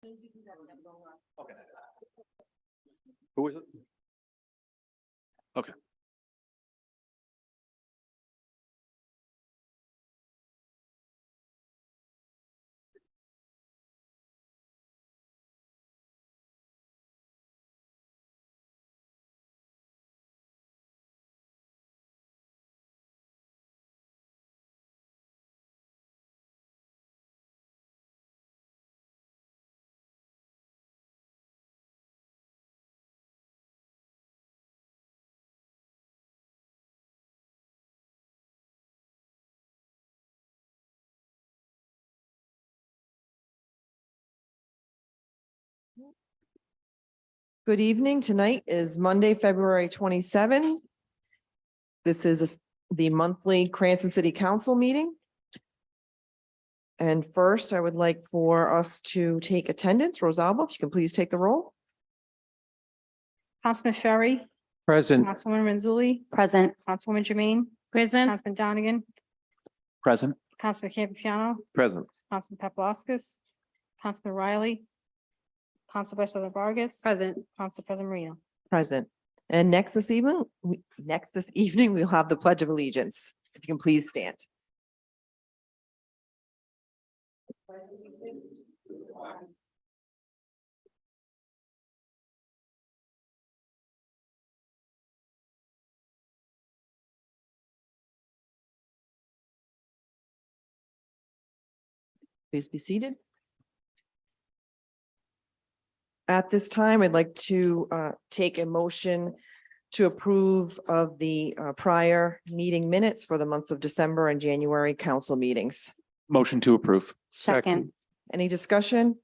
Okay. Who is it? Okay. Good evening. Tonight is Monday, February 27. This is the monthly Cranston City Council meeting. And first, I would like for us to take attendance. Rosalba, if you can please take the roll. Councilman Ferry, Present. Councilwoman Renzulli, Present. Councilwoman Jermaine, Present. Councilman Donegan, Present. Councilman Campiano, Present. Councilman Paplaskas, Councilman Riley, Council Vice President Vargas. Present. Council President Marino. Present. And next this evening, we'll have the Pledge of Allegiance. If you can please stand. Please be seated. At this time, I'd like to take a motion to approve of the prior meeting minutes for the months of December and January council meetings. Motion to approve. Second. Any discussion?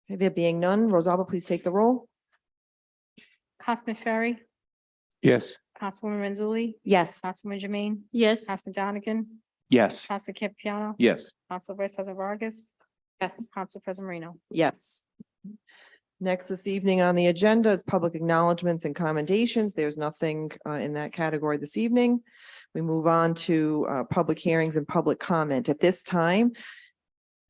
There being none, Rosalba, please take the roll. Councilman Ferry, Yes. Councilwoman Renzulli, Yes. Councilwoman Jermaine, Yes. Councilman Donegan, Yes. Councilman Campiano, Yes. Council Vice President Vargas. Yes. Council President Marino. Yes. Next this evening on the agenda is public acknowledgements and commendations. There's nothing in that category this evening. We move on to public hearings and public comment. At this time,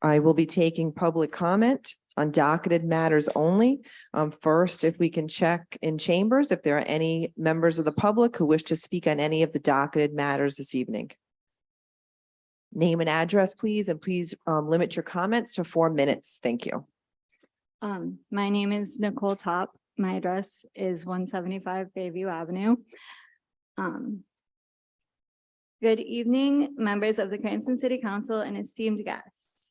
I will be taking public comment on docketed matters only. First, if we can check in chambers, if there are any members of the public who wish to speak on any of the docketed matters this evening. Name and address, please, and please limit your comments to 4 minutes. Thank you. My name is Nicole Top. My address is 175 Bayview Avenue. Good evening, members of the Cranston City Council and esteemed guests.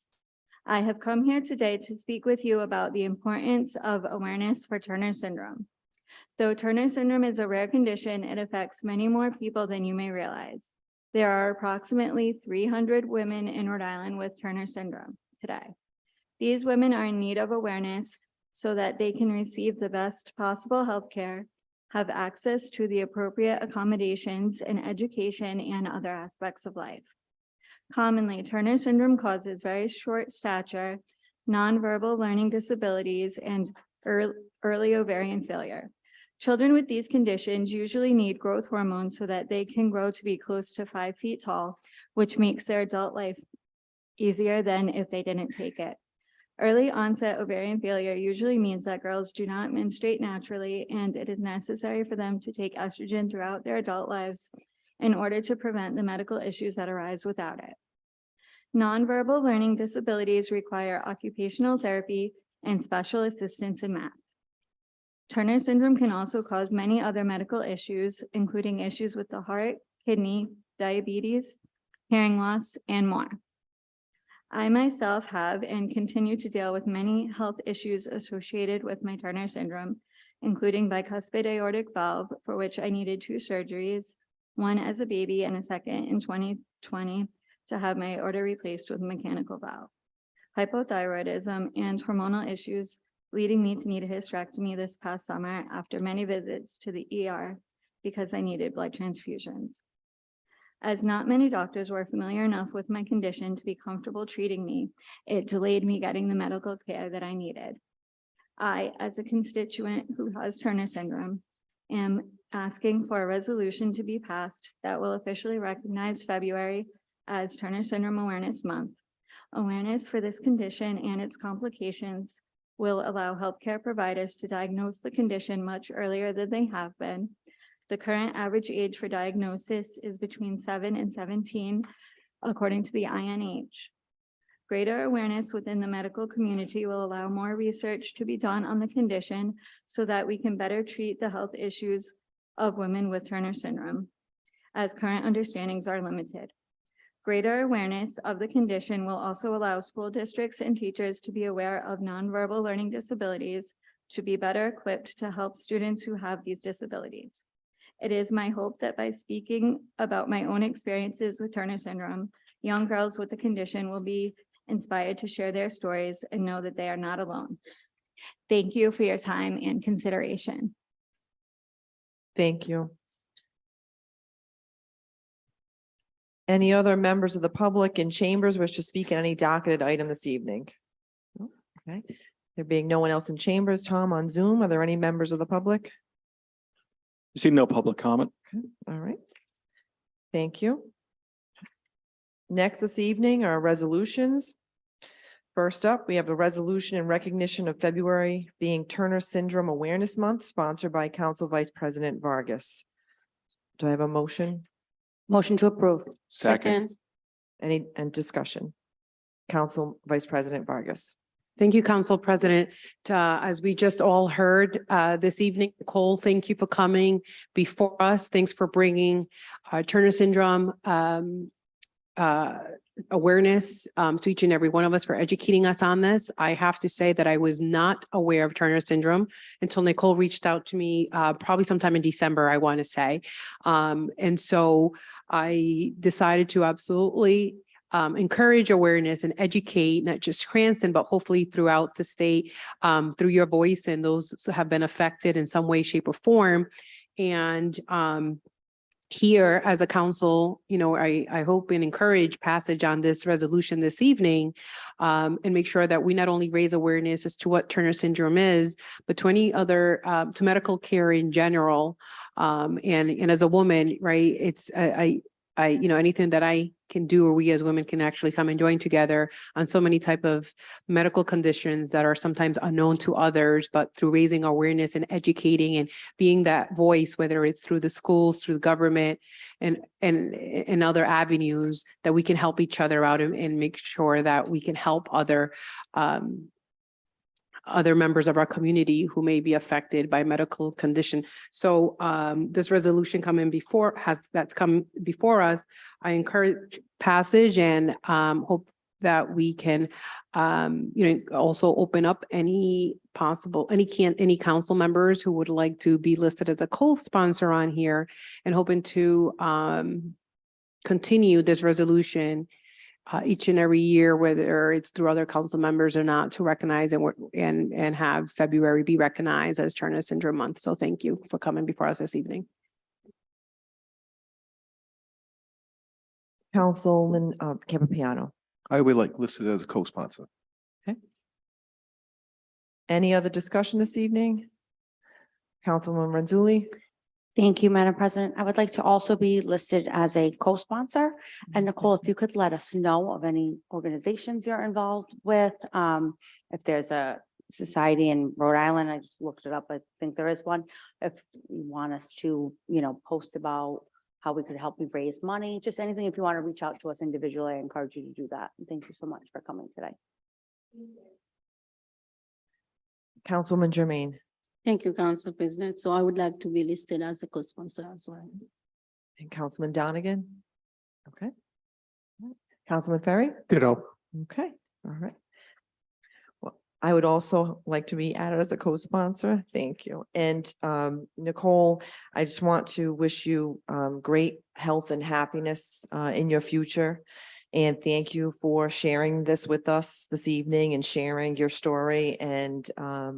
I have come here today to speak with you about the importance of awareness for Turner syndrome. Though Turner syndrome is a rare condition, it affects many more people than you may realize. There are approximately 300 women in Rhode Island with Turner syndrome today. These women are in need of awareness so that they can receive the best possible health care, have access to the appropriate accommodations and education and other aspects of life. Commonly, Turner syndrome causes very short stature, nonverbal learning disabilities, and early ovarian failure. Children with these conditions usually need growth hormones so that they can grow to be close to 5 feet tall, which makes their adult life easier than if they didn't take it. Early onset ovarian failure usually means that girls do not menstruate naturally, and it is necessary for them to take estrogen throughout their adult lives in order to prevent the medical issues that arise without it. Nonverbal learning disabilities require occupational therapy and special assistance in math. Turner syndrome can also cause many other medical issues, including issues with the heart, kidney, diabetes, hearing loss, and more. I myself have and continue to deal with many health issues associated with my Turner syndrome, including bicuspid aortic valve, for which I needed 2 surgeries, one as a baby and a second in 2020 to have my aorta replaced with a mechanical valve, hypothyroidism, and hormonal issues, leading me to need a hysterectomy this past summer after many visits to the ER because I needed blood transfusions. As not many doctors were familiar enough with my condition to be comfortable treating me, it delayed me getting the medical care that I needed. I, as a constituent who has Turner syndrome, am asking for a resolution to be passed that will officially recognize February as Turner Syndrome Awareness Month. Awareness for this condition and its complications will allow healthcare providers to diagnose the condition much earlier than they have been. The current average age for diagnosis is between 7 and 17, according to the INH. Greater awareness within the medical community will allow more research to be done on the condition so that we can better treat the health issues of women with Turner syndrome, as current understandings are limited. Greater awareness of the condition will also allow school districts and teachers to be aware of nonverbal learning disabilities, to be better equipped to help students who have these disabilities. It is my hope that by speaking about my own experiences with Turner syndrome, young girls with the condition will be inspired to share their stories and know that they are not alone. Thank you for your time and consideration. Thank you. Any other members of the public in chambers wish to speak on any docketed item this evening? No? Okay, there being no one else in chambers, Tom, on Zoom, are there any members of the public? See no public comment. All right. Thank you. Next this evening are resolutions. First up, we have the resolution in recognition of February being Turner Syndrome Awareness Month, sponsored by Council Vice President Vargas. Do I have a motion? Motion to approve. Second. Any, and discussion? Council Vice President Vargas. Thank you, Council President. As we just all heard this evening, Nicole, thank you for coming before us. Thanks for bringing Turner syndrome awareness to each and every one of us, for educating us on this. I have to say that I was not aware of Turner syndrome until Nicole reached out to me probably sometime in December, I want to say. And so I decided to absolutely encourage awareness and educate, not just Cranston, but hopefully throughout the state, through your voice and those who have been affected in some way, shape, or form. And here as a council, you know, I hope and encourage passage on this resolution this evening, and make sure that we not only raise awareness as to what Turner syndrome is, but to any other, to medical care in general. And as a woman, right, it's, you know, anything that I can do, or we as women can actually come and join together on so many type of medical conditions that are sometimes unknown to others, but through raising awareness and educating and being that voice, whether it's through the schools, through the government and other avenues, that we can help each other out and make sure that we can help other members of our community who may be affected by medical condition. So this resolution that's come before us, I encourage passage and hope that we can also open up any council members who would like to be listed as a co-sponsor on here, and hoping to continue this resolution each and every year, whether it's through other council members or not, to recognize and have February be recognized as Turner Syndrome Month. So thank you for coming before us this evening. Councilman Campapiano. I would like listed as a co-sponsor. Any other discussion this evening? Councilwoman Renzulli. Thank you, Madam President. I would like to also be listed as a co-sponsor. And Nicole, if you could let us know of any organizations you're involved with. If there's a society in Rhode Island, I just looked it up. I think there is one. If you want us to, post about how we could help you raise money, just anything. If you want to reach out to us individually, I encourage you to do that. And thank you so much for coming today. Councilwoman Jermaine. Thank you, Council President. So I would like to be listed as a co-sponsor as well. And Councilman Donegan. Okay. Councilman Ferry. Ditto. Okay, all right. Well, I would also like to be added as a co-sponsor. Thank you. And Nicole, I just want to wish you great health and happiness in your future. And thank you for sharing this with us this evening and sharing your story and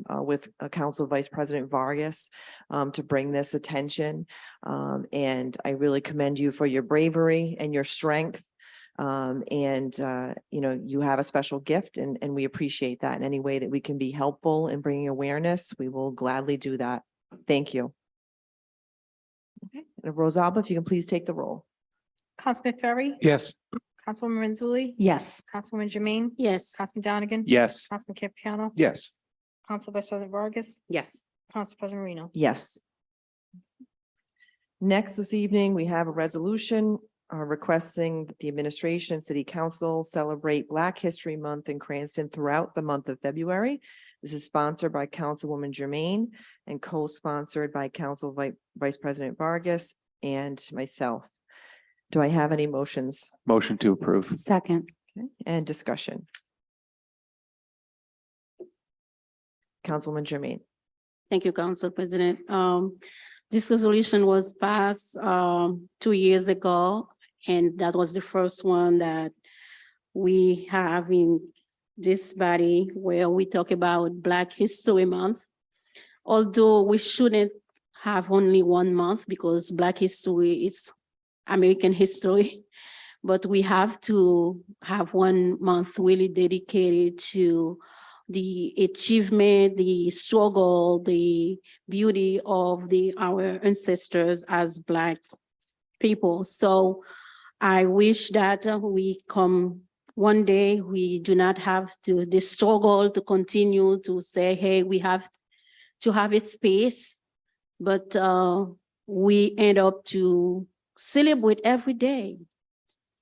with Council Vice President Vargas to bring this attention. And I really commend you for your bravery and your strength. You have a special gift and we appreciate that. In any way that we can be helpful in bringing awareness, we will gladly do that. Thank you. Okay, and Rosalba, if you can please take the roll. Councilman Ferry, Yes. Councilwoman Renzulli, Yes. Councilwoman Jermaine, Yes. Councilman Donegan. Yes. Councilman Campapiano, Yes. Council Vice President Vargas, Yes. Council President Marino. Yes. Next this evening, we have a resolution requesting that the administration and city council celebrate Black History Month in Cranston throughout the month of February. This is sponsored by Councilwoman Jermaine and co-sponsored by Vice President Vargas and myself. Do I have any motions? Motion to approve. Second. Okay, and discussion? Councilwoman Jermaine. Thank you, Council President. This resolution was passed 2 years ago, and that was the first one that we have in this body where we talk about Black History Month. Although we shouldn't have only 1 month because Black history is American history, but we have to have 1 month really dedicated to the achievement, the struggle, the beauty of our ancestors as Black people. So I wish that we come one day, we do not have to, the struggle to continue to say, hey, we have to have a space, but we end up to celebrate every day,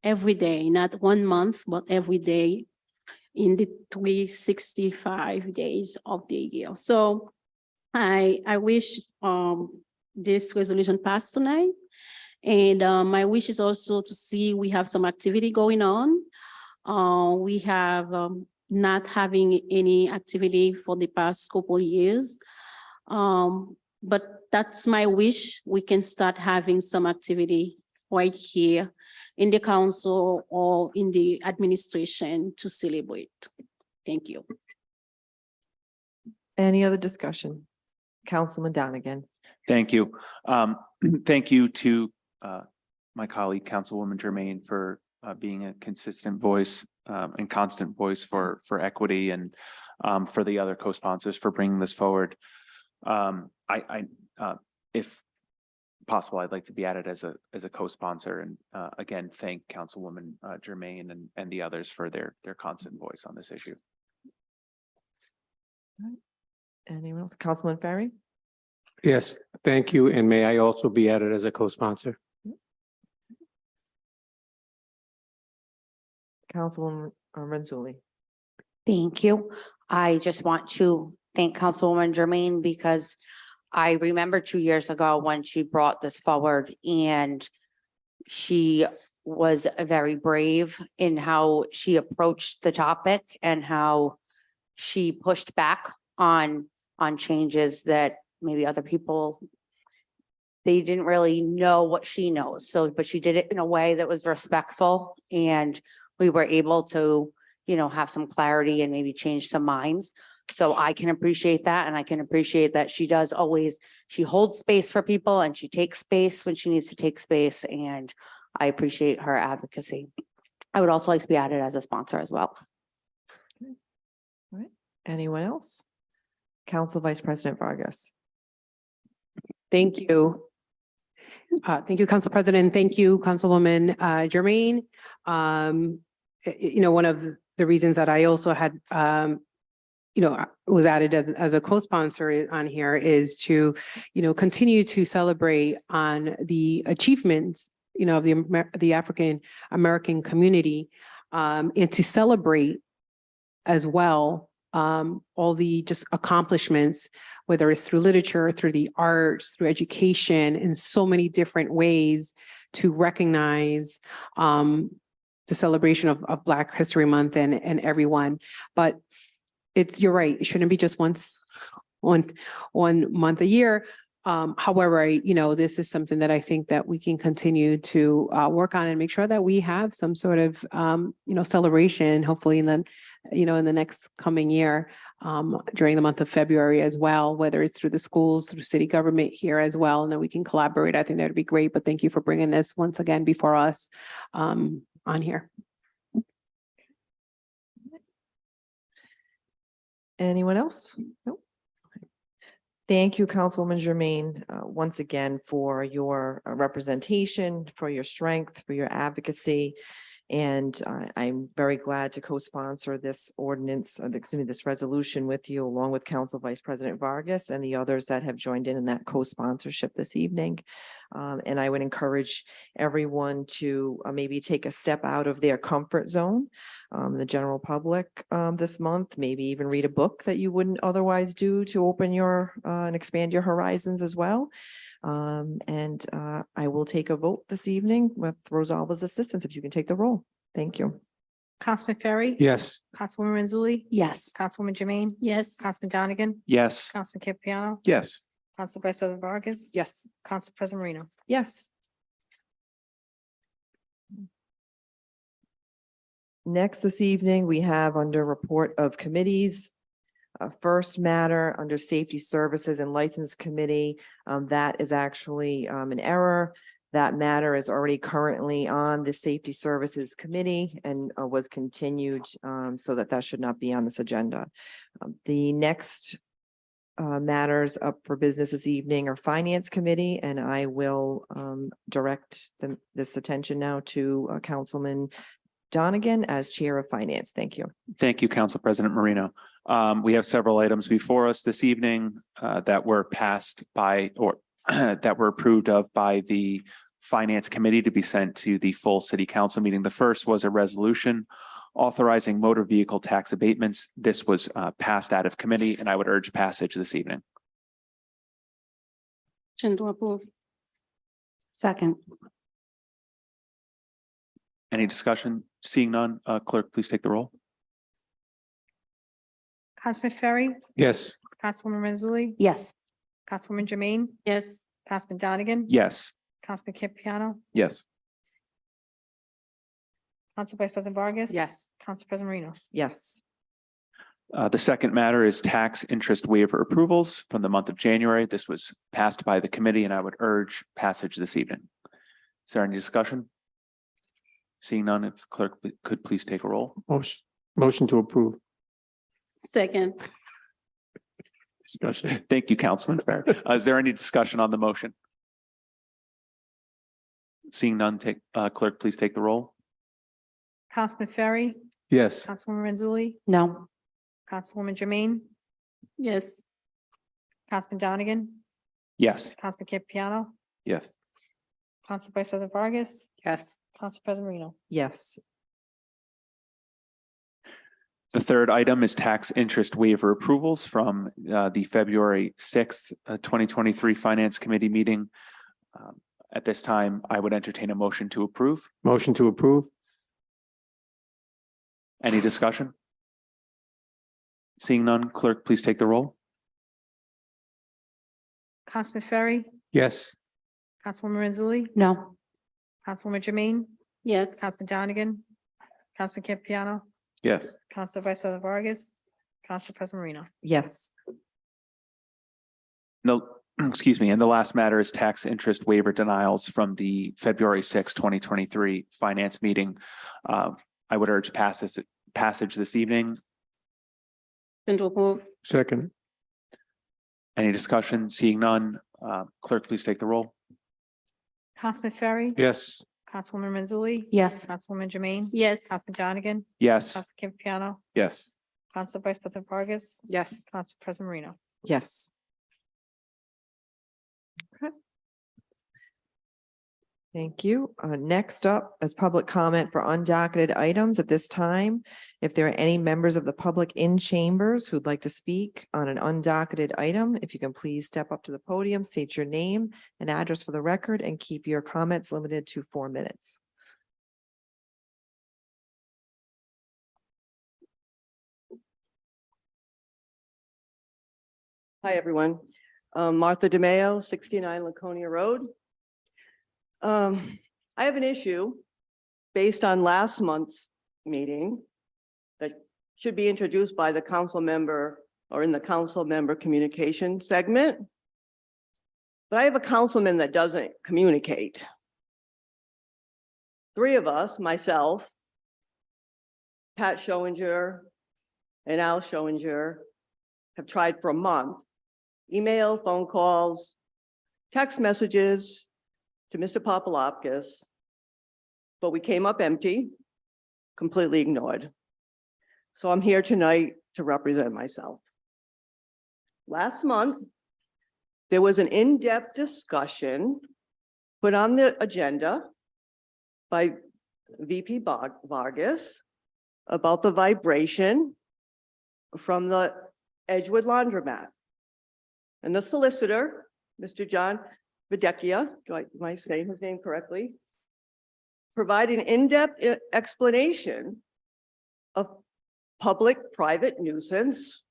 not 1 month, but every day in the 365 days of the year. So I wish this resolution passed tonight. And my wish is also to see we have some activity going on. We have not having any activity for the past couple years. But that's my wish. We can start having some activity right here in the council or in the administration to celebrate. Thank you. Any other discussion? Councilman Donegan. Thank you. Thank you to my colleague, Councilwoman Jermaine, for being a consistent voice and constant voice for equity, and for the other co-sponsors for bringing this forward. If possible, I'd like to be added as a co-sponsor, and again, thank Councilwoman Jermaine and the others for their constant voice on this issue. Anyone else? Councilman Ferry? Yes, thank you. And may I also be added as a co-sponsor? Councilwoman Renzulli. Thank you. I just want to thank Councilwoman Jermaine because I remember 2 years ago when she brought this forward, and she was very brave in how she approached the topic and how she pushed back on changes that maybe other people, they didn't really know what she knows. So, but she did it in a way that was respectful, and we were able to, have some clarity and maybe change some minds. So I can appreciate that. And I can appreciate that she holds space for people, and she takes space when she needs to take space. And I appreciate her advocacy. I would also like to be added as a sponsor as well. All right. Anyone else? Council Vice President Vargas. Thank you. Thank you, Council President. Thank you, Councilwoman Jermaine. One of the reasons that I also had, was added as a co-sponsor on here is to, continue to celebrate on the achievements, of the African American community, and to celebrate as well all the just accomplishments, whether it's through literature, through the arts, through education, in so many different ways to recognize the celebration of Black History Month and everyone. But you're right, it shouldn't be just one month a year. However, this is something that I think that we can continue to work on and make sure that we have some sort of, celebration, hopefully in the next coming year, during the month of February as well, whether it's through the schools, through city government here as well, and then we can collaborate. I think that'd be great. But thank you for bringing this once again before us on here. Anyone else? Nope. Thank you, Councilwoman Jermaine, once again for your representation, for your strength, for your advocacy. And I'm very glad to co-sponsor this ordinance, this resolution with you, along with Council Vice President Vargas and the others that have joined in that co-sponsorship this evening. And I would encourage everyone to maybe take a step out of their comfort zone, the general public this month, maybe even read a book that you wouldn't otherwise do to open your and expand your horizons as well. I will take a vote this evening with Rosalba's assistance, if you can take the roll. Thank you. Councilman Ferry. Yes. Councilwoman Mazzulli. Yes. Councilwoman Jermaine. Yes. Councilman Donegan. Yes. Councilman Campiano. Yes. Council Vice President Vargas. Yes. Council President Marino. Yes. Next this evening, we have under report of committees. First matter under Safety Services and License Committee, that is actually an error. That matter is already currently on the Safety Services Committee and was continued, so that should not be on this agenda. The next matters up for business this evening are Finance Committee, and I will direct this attention now to Councilman Donegan as Chair of Finance. Thank you. Thank you, Council President Marino. We have several items before us this evening that were passed by or that were approved of by the Finance Committee to be sent to the full City Council meeting. The first was a resolution authorizing motor vehicle tax abatements. This was passed out of committee, and I would urge passage this evening. Motion to approve. Second. Any discussion? Seeing none, clerk, please take the roll. Councilman Ferry. Yes. Councilwoman Mazzulli. Yes. Councilwoman Jermaine. Yes. Councilman Donegan. Yes. Councilman Campiano. Yes. Council Vice President Vargas. Yes. Council President Marino. Yes. The second matter is tax interest waiver approvals from the month of January. This was passed by the committee, and I would urge passage this evening. Is there any discussion? Seeing none, if the clerk could please take a roll. Motion to approve. Second. Discussion. Thank you, Councilman Fair. Is there any discussion on the motion? Seeing none, clerk, please take the roll. Councilman Ferry. Yes. Councilwoman Mazzulli. No. Councilwoman Jermaine. Yes. Councilman Donegan. Yes. Councilman Campiano. Yes. Council Vice President Vargas. Yes. Council President Marino. Yes. The third item is tax interest waiver approvals from the February 6th, 2023 Finance Committee meeting. At this time, I would entertain a motion to approve. Motion to approve. Any discussion? Seeing none, clerk, please take the roll. Councilman Ferry. Yes. Councilwoman Mazzulli. No. Councilwoman Jermaine. Yes. Councilman Donegan. Councilman Campiano. Yes. Council Vice President Vargas. Council President Marino. Yes. No, excuse me. And the last matter is tax interest waiver denials from the February 6th, 2023 Finance meeting. I would urge passage this evening. Motion to approve. Second. Any discussion? Seeing none, clerk, please take the roll. Councilman Ferry. Yes. Councilwoman Mazzulli. Yes. Councilwoman Jermaine. Yes. Councilman Donegan. Yes. Councilman Campiano. Yes. Council Vice President Vargas. Yes. Council President Marino. Yes. Okay. Thank you. Next up is public comment for undocketed items at this time. If there are any members of the public in chambers who'd like to speak on an undocketed item, if you can please step up to the podium, state your name and address for the record, and keep your comments limited to 4 minutes. Hi, everyone. Martha DeMayo, 69 Laconia Road. I have an issue based on last month's meeting that should be introduced by the council member or in the council member communication segment. But I have a councilman that doesn't communicate. 3 of us, myself, Pat Schoeninger, and Al Schoeninger, have tried for a month. Email, phone calls, text messages to Mr. Papalapkis, but we came up empty. completely ignored. So I'm here tonight to represent myself. Last month, there was an in-depth discussion put on the agenda by VP Vargas about the vibration from the Edgewood laundromat. And the solicitor, Mr. John Videcchia, am I saying his name correctly? Provided an in-depth explanation of public-private nuisance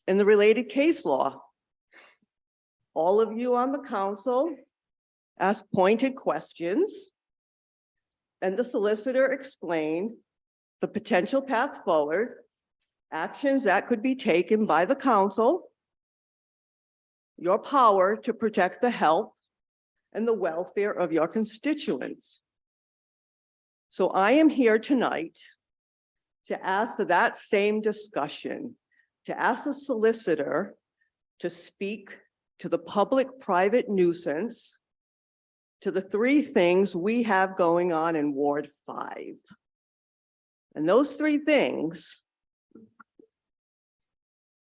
and the related case law. All of you on the council asked pointed questions, and the solicitor explained the potential path forward, actions that could be taken by the council, your power to protect the health and the welfare of your constituents. So I am here tonight to ask for that same discussion, to ask the solicitor to speak to the public-private nuisance, to the three things we have going on in Ward 5. And those three things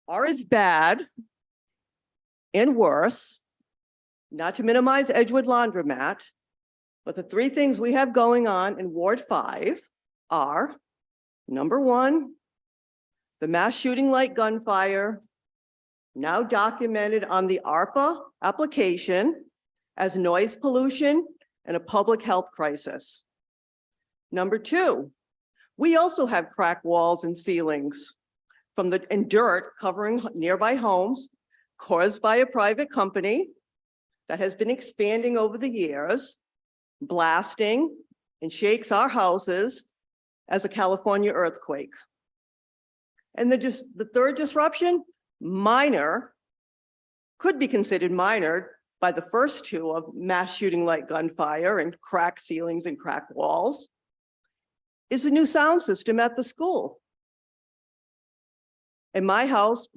are as bad and worse, not to minimize Edgewood Laundromat, but the three things we have going on in Ward 5 are, number one, the mass shooting like gunfire, now documented on the ARPA application as noise pollution and a public health crisis. Number two, we also have cracked walls and ceilings and dirt covering nearby homes caused by a private company that has been expanding over the years, blasting and shakes our houses as a California earthquake. And the third disruption, minor, could be considered minor by the first two of mass shooting like gunfire and cracked ceilings and cracked walls, is the new sound system at the school. In my house,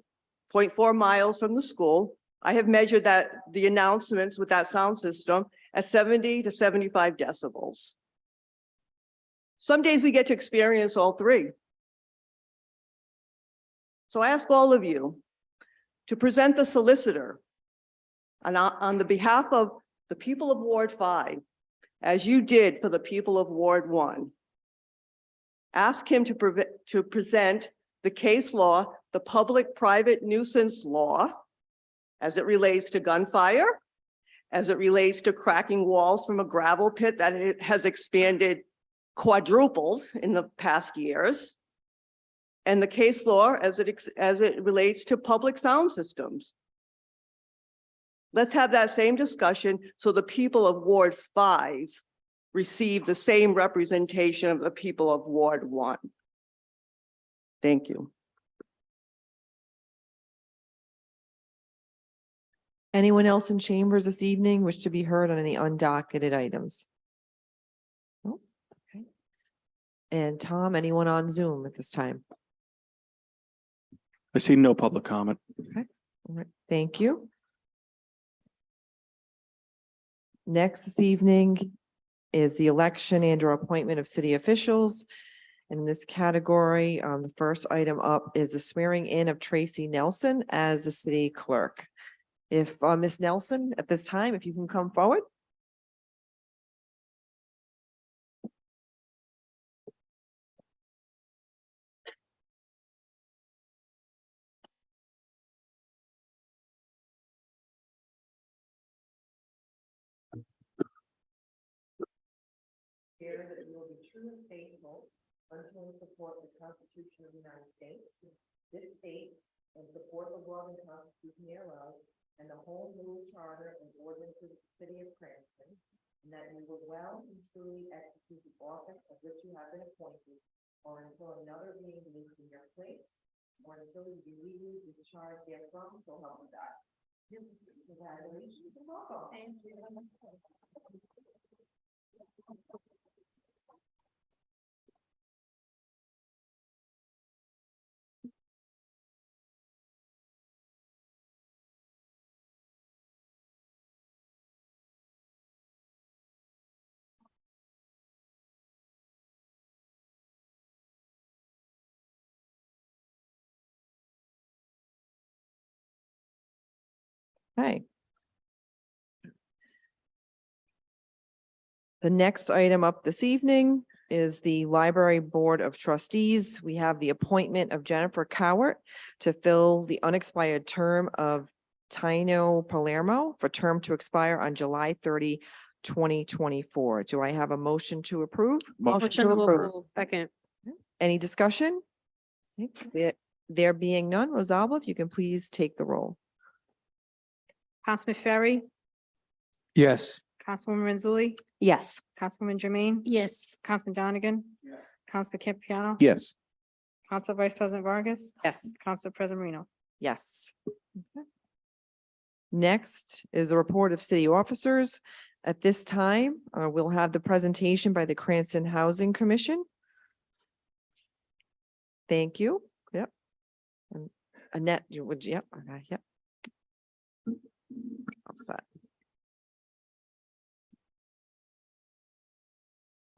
0.4 miles from the school, I have measured the announcements with that sound system at 70 to 75 decibels. Some days we get to experience all three. So I ask all of you to present the solicitor on the behalf of the people of Ward 5, as you did for the people of Ward 1. Ask him to present the case law, the public-private nuisance law, as it relates to gunfire, as it relates to cracking walls from a gravel pit that it has expanded quadrupled in the past years, and the case law as it relates to public sound systems. Let's have that same discussion so the people of Ward 5 receive the same representation of the people of Ward 1. Thank you. Anyone else in chambers this evening wish to be heard on any undocketed items? No? Okay. And Tom, anyone on Zoom at this time? I see no public comment. Okay, all right, thank you. Next this evening is the election and or appointment of city officials. In this category, the first item up is the swearing in of Tracy Nelson as the city clerk. If Ms. Nelson, at this time, if you can come forward. Swear that you will be true and faithful unto and support the Constitution of the United States, this state, and support the law and Constitution thereof, and the whole rule, charter, and ordinances of the city of Cranston, and that you will well and truly execute the office of which you have been appointed, or until another being moved in your place, or until you be legally discharged therefrom, so help you God. Congratulations and welcome. Thank you. Okay. The next item up this evening is the Library Board of Trustees. We have the appointment of Jennifer Cowart to fill the unexpired term of Tino Palermo for term to expire on July 30, 2024. Do I have a motion to approve? Motion. Motion to approve. Second. Any discussion? Okay, there being none, Rosalba, if you can please take the roll. Councilman Ferry, Yes. Councilwoman Renzulli, Yes. Councilwoman Jermaine, Yes. Councilman Donegan, Councilman Campiano, Yes. Council Vice President Vargas, Yes. Council President Marino. Yes. Okay. Next is a report of city officers. At this time, we'll have the presentation by the Cranston Housing Commission. Thank you. Yep. And Annette, you would, yep, okay, yep. All set.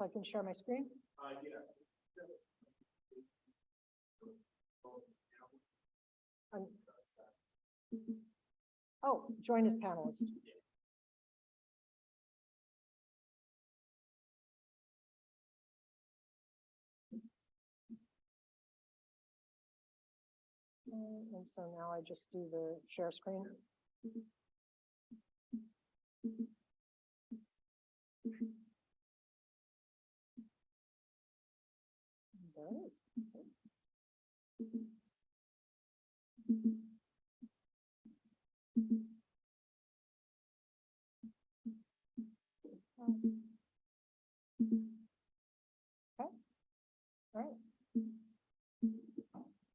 I can share my screen? Oh, join as panelist. And so now I just do the share screen. There it is. Okay. All right.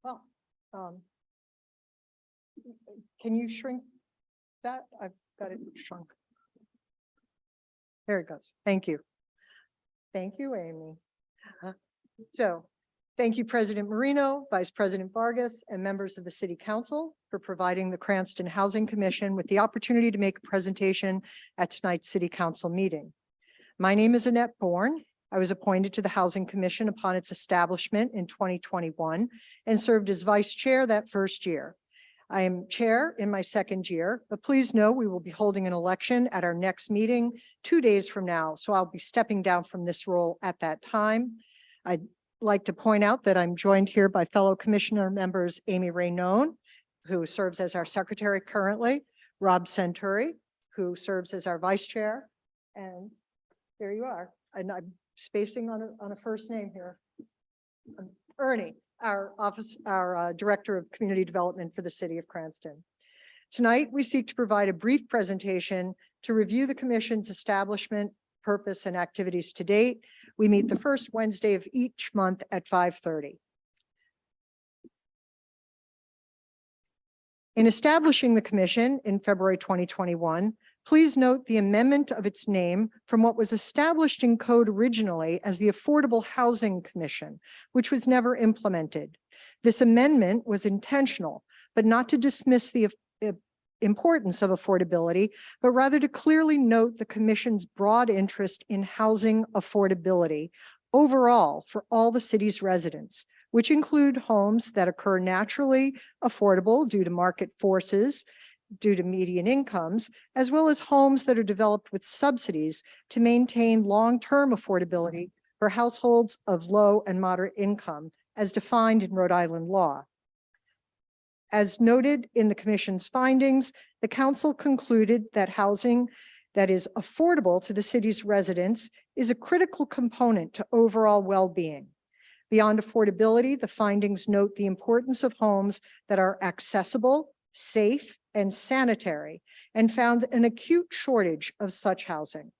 Well, can you shrink that? I've got it shrunk. There it goes. Thank you. Thank you, Amy. So, thank you, President Marino, Vice President Vargas, and members of the City Council for providing the Cranston Housing Commission with the opportunity to make a presentation at tonight's City Council meeting. My name is Annette Bourne. I was appointed to the Housing Commission upon its establishment in 2021 and served as Vice Chair that first year. I am Chair in my second year, but please know we will be holding an election at our next meeting 2 days from now, so I'll be stepping down from this role at that time. I'd like to point out that I'm joined here by fellow Commissioner members Amy Rainone, who serves as our Secretary currently, Rob Centuri, who serves as our Vice Chair, and there you are. And I'm spacing on a first name here. Ernie, our Director of Community Development for the City of Cranston. Tonight, we seek to provide a brief presentation to review the Commission's establishment, purpose, and activities to date. We meet the first Wednesday of each month at 5:30. In establishing the Commission in February 2021, please note the amendment of its name from what was established in code originally as the Affordable Housing Commission, which was never implemented. This amendment was intentional, but not to dismiss the importance of affordability, but rather to clearly note the Commission's broad interest in housing affordability overall for all the city's residents, which include homes that occur naturally affordable due to market forces, due to median incomes, as well as homes that are developed with subsidies to maintain long-term affordability for households of low and moderate income, as defined in Rhode Island law. As noted in the Commission's findings, the Council concluded that housing that is affordable to the city's residents is a critical component to overall well-being. Beyond affordability, the findings note the importance of homes that are accessible, safe, and sanitary, and found an acute shortage of such housing.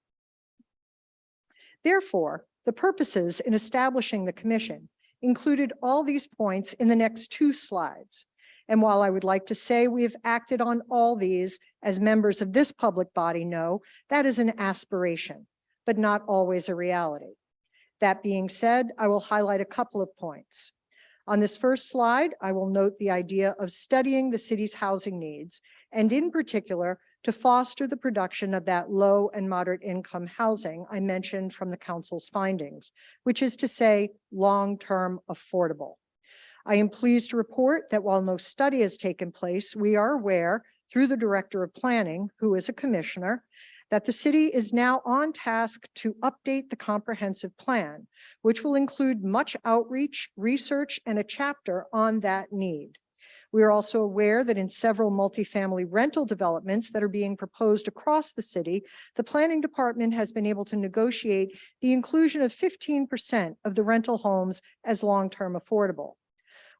Therefore, the purposes in establishing the Commission included all these points in the next 2 slides. And while I would like to say we have acted on all these, as members of this public body know, that is an aspiration, but not always a reality. That being said, I will highlight a couple of points. On this first slide, I will note the idea of studying the city's housing needs, and in particular, to foster the production of that low and moderate income housing I mentioned from the Council's findings, which is to say, long-term affordable. I am pleased to report that while no study has taken place, we are aware through the Director of Planning, who is a commissioner, that the city is now on task to update the comprehensive plan, which will include much outreach, research, and a chapter on that need. We are also aware that in several multifamily rental developments that are being proposed across the city, the planning department has been able to negotiate the inclusion of 15% of the rental homes as long-term affordable.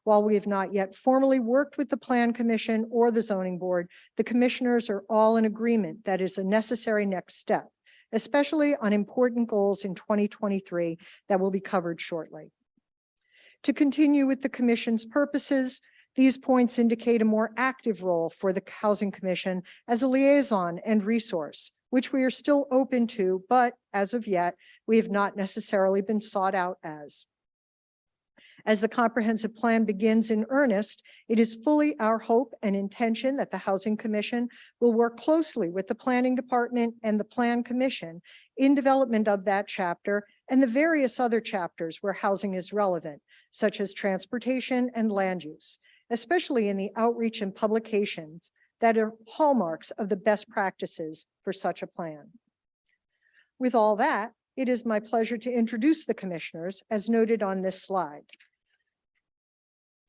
While we have not yet formally worked with the Plan Commission or the Zoning Board, the commissioners are all in agreement that is a necessary next step, especially on important goals in 2023 that will be covered shortly. To continue with the Commission's purposes, these points indicate a more active role for the Housing Commission as a liaison and resource, which we are still open to, but as of yet, we have not necessarily been sought out as. As the comprehensive plan begins in earnest, it is fully our hope and intention that the Housing Commission will work closely with the Planning Department and the Plan Commission in development of that chapter and the various other chapters where housing is relevant, such as transportation and land use, especially in the outreach and publications that are hallmarks of the best practices for such a plan. With all that, it is my pleasure to introduce the commissioners as noted on this slide.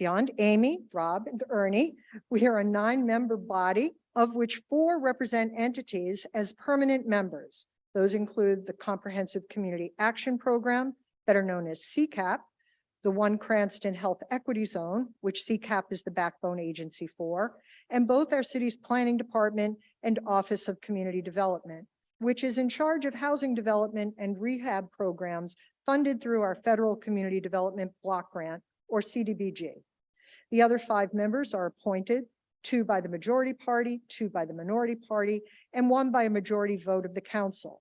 Beyond Amy, Rob, and Ernie, we are a 9-member body, of which 4 represent entities as permanent members. Those include the Comprehensive Community Action Program, better known as CCAP, the One Cranston Health Equity Zone, which CCAP is the backbone agency for, and both our city's planning department and Office of Community Development, which is in charge of housing development and rehab programs funded through our Federal Community Development Block Grant, or CDBG. The other 5 members are appointed, 2 by the majority party, 2 by the minority party, and 1 by a majority vote of the council.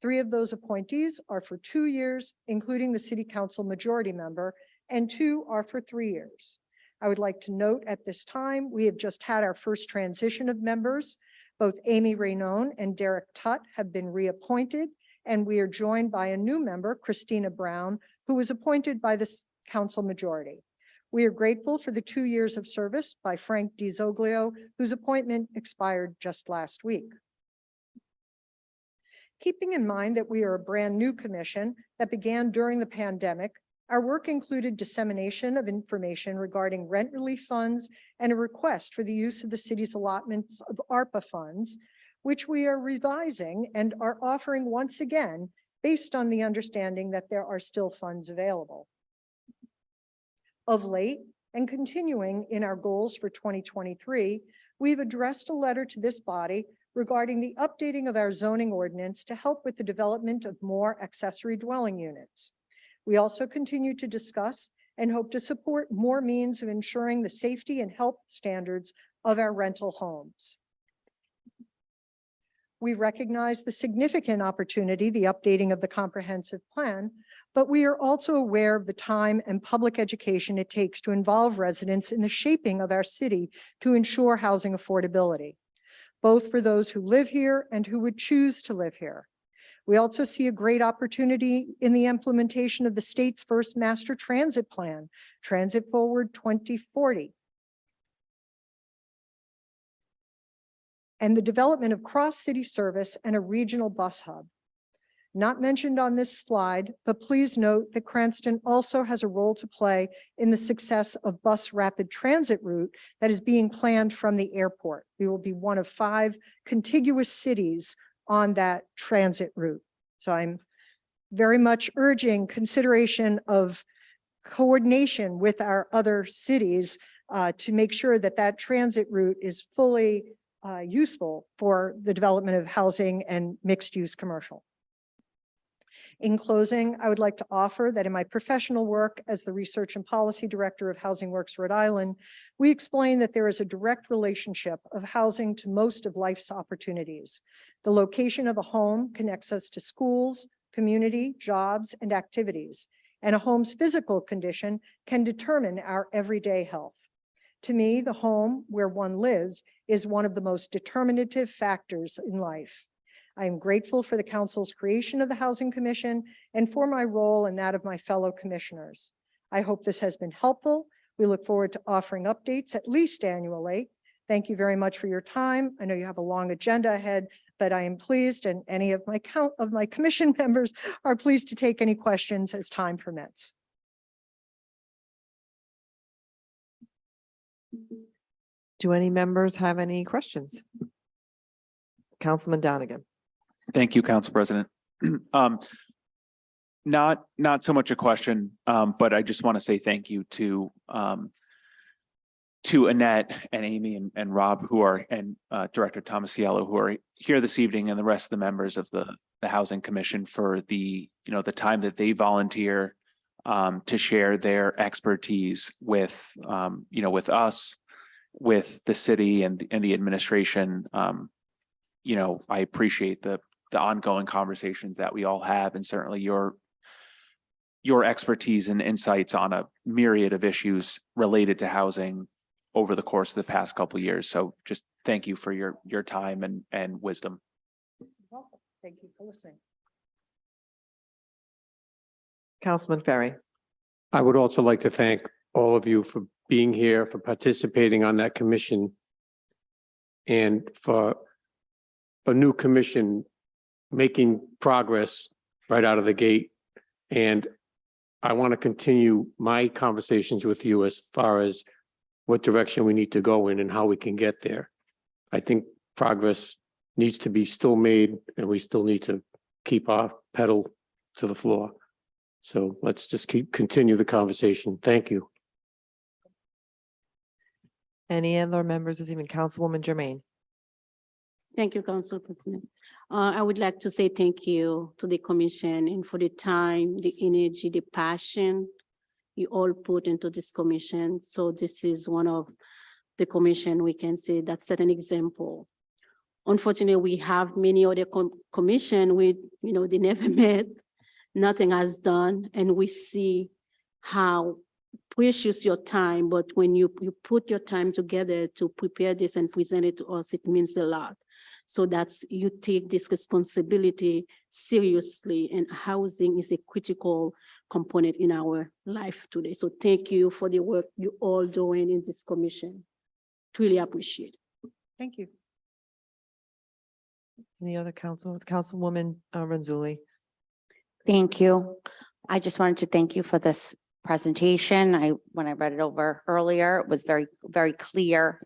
3 of those appointees are for 2 years, including the city council majority member, and 2 are for 3 years. I would like to note at this time, we have just had our first transition of members. Both Amy Raynon and Derek Tutt have been reappointed, and we are joined by a new member, Christina Brown, who was appointed by the council majority. We are grateful for the 2 years of service by Frank DiZoglio, whose appointment expired just last week. Keeping in mind that we are a brand new commission that began during the pandemic, our work included dissemination of information regarding rent relief funds and a request for the use of the city's allotments of ARPA funds, which we are revising and are offering once again based on the understanding that there are still funds available. Of late, and continuing in our goals for 2023, we've addressed a letter to this body regarding the updating of our zoning ordinance to help with the development of more accessory dwelling units. We also continue to discuss and hope to support more means of ensuring the safety and health standards of our rental homes. We recognize the significant opportunity, the updating of the comprehensive plan, but we are also aware of the time and public education it takes to involve residents in the shaping of our city to ensure housing affordability, both for those who live here and who would choose to live here. We also see a great opportunity in the implementation of the state's first master transit plan, Transit Forward 2040, and the development of cross-city service and a regional bus hub. Not mentioned on this slide, but please note that Cranston also has a role to play in the success of bus rapid transit route that is being planned from the airport. We will be one of 5 contiguous cities on that transit route. So I'm very much urging consideration of coordination with our other cities to make sure that that transit route is fully useful for the development of housing and mixed-use commercial. In closing, I would like to offer that in my professional work as the Research and Policy Director of Housing Works Rhode Island, we explain that there is a direct relationship of housing to most of life's opportunities. The location of a home connects us to schools, community, jobs, and activities, and a home's physical condition can determine our everyday health. To me, the home where one lives is one of the most determinative factors in life. I am grateful for the council's creation of the Housing Commission and for my role and that of my fellow commissioners. I hope this has been helpful. We look forward to offering updates at least annually. Thank you very much for your time. I know you have a long agenda ahead, but I am pleased, and any of my commission members are pleased to take any questions as time permits. Do any members have any questions? Councilman Donegan. Thank you, Council President. Not so much a question, but I just want to say thank you to Annette and Amy and Rob, who are, and Director Tomasiello, who are here this evening, and the rest of the members of the Housing Commission for the time that they volunteer to share their expertise with with us, with the city and the administration. I appreciate the ongoing conversations that we all have, and certainly your expertise and insights on a myriad of issues related to housing over the course of the past couple of years. So just thank you for your time and wisdom. Welcome. Thank you for listening. Councilman Ferry. I would also like to thank all of you for being here, for participating on that commission, and for a new commission making progress right out of the gate. And I want to continue my conversations with you as far as what direction we need to go in and how we can get there. I think progress needs to be still made, and we still need to keep our pedal to the floor. So let's just continue the conversation. Thank you. Any other members this evening? Councilwoman Jermaine. Thank you, Council President. I would like to say thank you to the commission and for the time, the energy, the passion you all put into this commission. So this is one of the commission we can say that set an example. Unfortunately, we have many other commission with, they never met, nothing has done, and we see how precious your time, but when you put your time together to prepare this and present it to us, it means a lot. So that's, you take this responsibility seriously, and housing is a critical component in our life today. So thank you for the work you all doing in this commission. Really appreciate it. Thank you. Any other Councilwoman Renzulli. Thank you. I just wanted to thank you for this presentation. When I read it over earlier, it was very, very clear.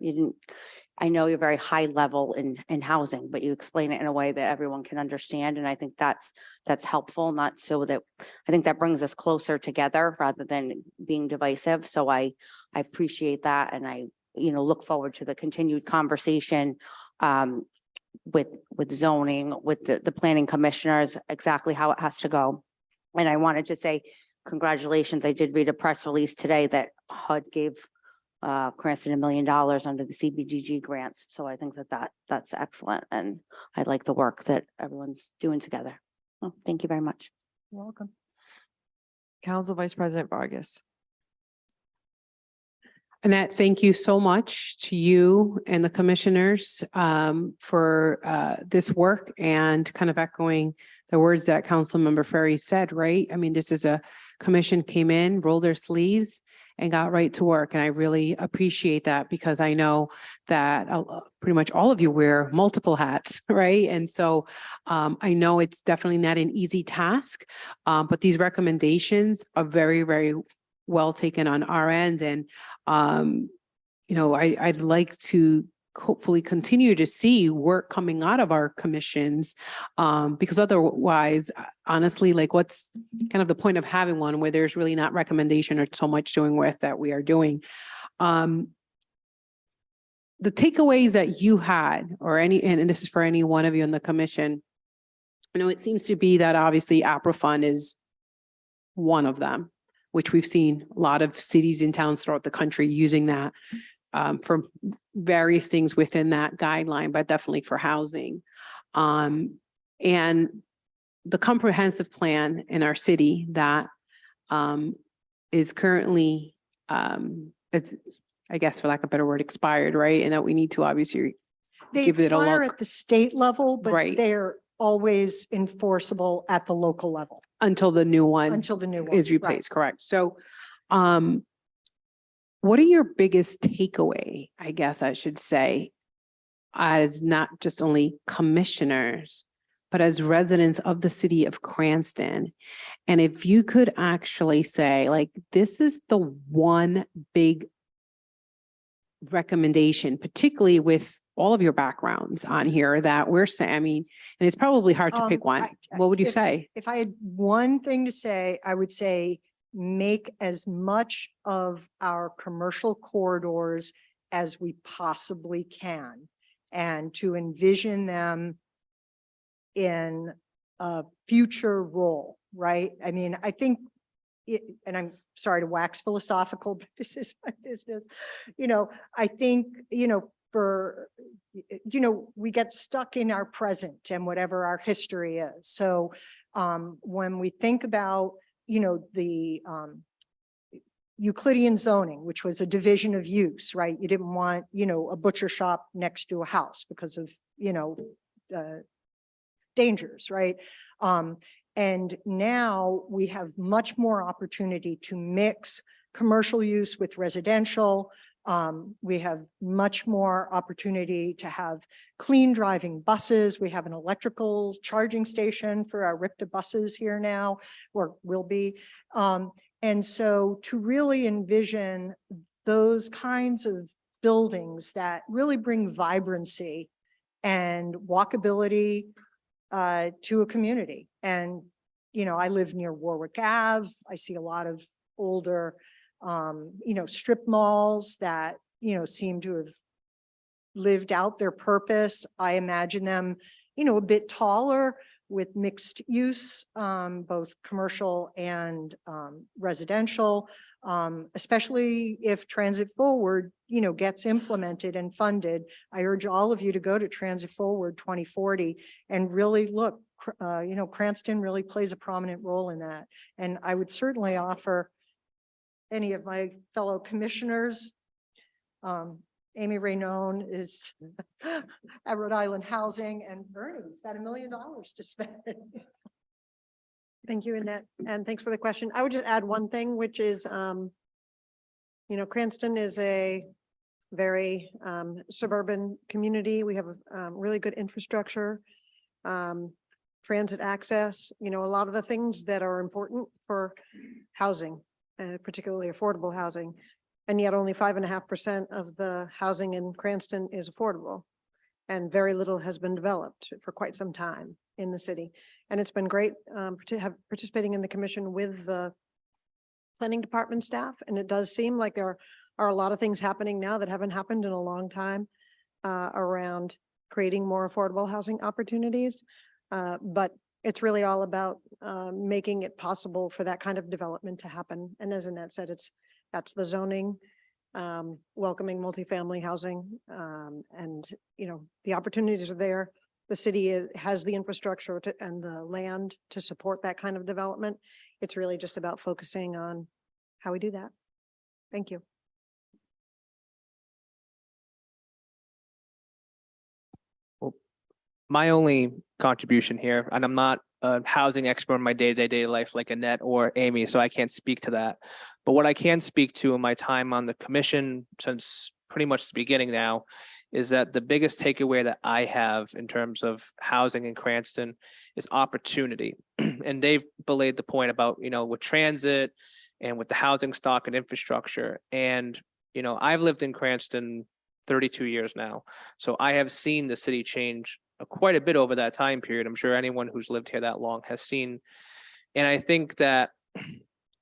I know you're very high level in housing, but you explain it in a way that everyone can understand. And I think that's helpful, not so that, I think that brings us closer together rather than being divisive. So I appreciate that. And I, look forward to the continued conversation with zoning, with the planning commissioners, exactly how it has to go. And I wanted to say congratulations. I did read a press release today that HUD gave Cranston $1 million under the CBDG grants. So I think that's excellent. And I like the work that everyone's doing together. Well, thank you very much. You're welcome. Council Vice President Vargas. Annette, thank you so much to you and the commissioners for this work, and kind of echoing the words that Councilmember Ferry said, right? I mean, this is a commission came in, rolled their sleeves, and got right to work. And I really appreciate that, because I know that pretty much all of you wear multiple hats, right? And so I know it's definitely not an easy task, but these recommendations are very, very well taken on our end. And, I'd like to hopefully continue to see work coming out of our commissions, because otherwise, honestly, like, what's kind of the point of having one where there's really not recommendation or so much doing with that we are doing? The takeaways that you had, or and this is for any one of you in the commission, it seems to be that obviously APRA fund is one of them, which we've seen a lot of cities and towns throughout the country using that for various things within that guideline, but definitely for housing. And the comprehensive plan in our city that is currently, it's, I guess, for lack of a better word, expired, right? And that we need to obviously They give it a expire look. at the state level, but Right. they're always enforceable at the local level Until the new one until the new one is right. replaced, correct? So, what are your biggest takeaway, I guess I should say, as not just only commissioners, but as residents of the city of Cranston? And if you could actually say, like, this is the one big recommendation, particularly with all of your backgrounds on here that we're saying, I mean, and it's probably hard to pick one. What would you if- say? If I had one thing to say, I would say make as much of our commercial corridors as we possibly can, and to envision them in a future role, right? I mean, I think it, and I'm sorry to wax philosophical, but this is my business. I think, we get stuck in our present and whatever our history is. So when we think about, the Euclidean zoning, which was a division of use, right? You didn't want, a butcher shop next to a house because of, dangers, right? And now we have much more opportunity to mix commercial use with residential. We have much more opportunity to have clean driving buses. We have an electrical charging station for our RIPTA buses here now, or will be. And so to really envision those kinds of buildings that really bring vibrancy and walkability to a community. And, I live near Warwick Ave. I see a lot of older, strip malls that, seem to have lived out their purpose. I imagine them, a bit taller with mixed use, both commercial and residential, especially if Transit Forward, gets implemented and funded. I urge all of you to go to Transit Forward 2040 and really look, Cranston really plays a prominent role in that. And I would certainly offer any of my fellow commissioners, Amy Rainone is at Rhode Island Housing, and Bernie's got $1 million to spend. Thank you, Annette, and thanks for the question. I would just add one thing, which is, Cranston is a very suburban community. We have really good infrastructure, transit access, a lot of the things that are important for housing, particularly affordable housing. And yet only 5.5% of the housing in Cranston is affordable. And very little has been developed for quite some time in the city. And it's been great to have participating in the commission with the planning department staff. And it does seem like there are a lot of things happening now that haven't happened in a long time around creating more affordable housing opportunities. But it's really all about making it possible for that kind of development to happen. And as Annette said, that's the zoning, welcoming multifamily housing, and the opportunities are there. The city has the infrastructure and the land to support that kind of development. It's really just about focusing on how we do that. Thank you. My only contribution here, and I'm not a housing expert in my day-to-day life like Annette or Amy, so I can't speak to that. But what I can speak to in my time on the commission since pretty much the beginning now is that the biggest takeaway that I have in terms of housing in Cranston is opportunity. And Dave belayed the point about, with transit and with the housing stock and infrastructure. And, I've lived in Cranston 32 years now. So I have seen the city change quite a bit over that time period. I'm sure anyone who's lived here that long has seen. And I think that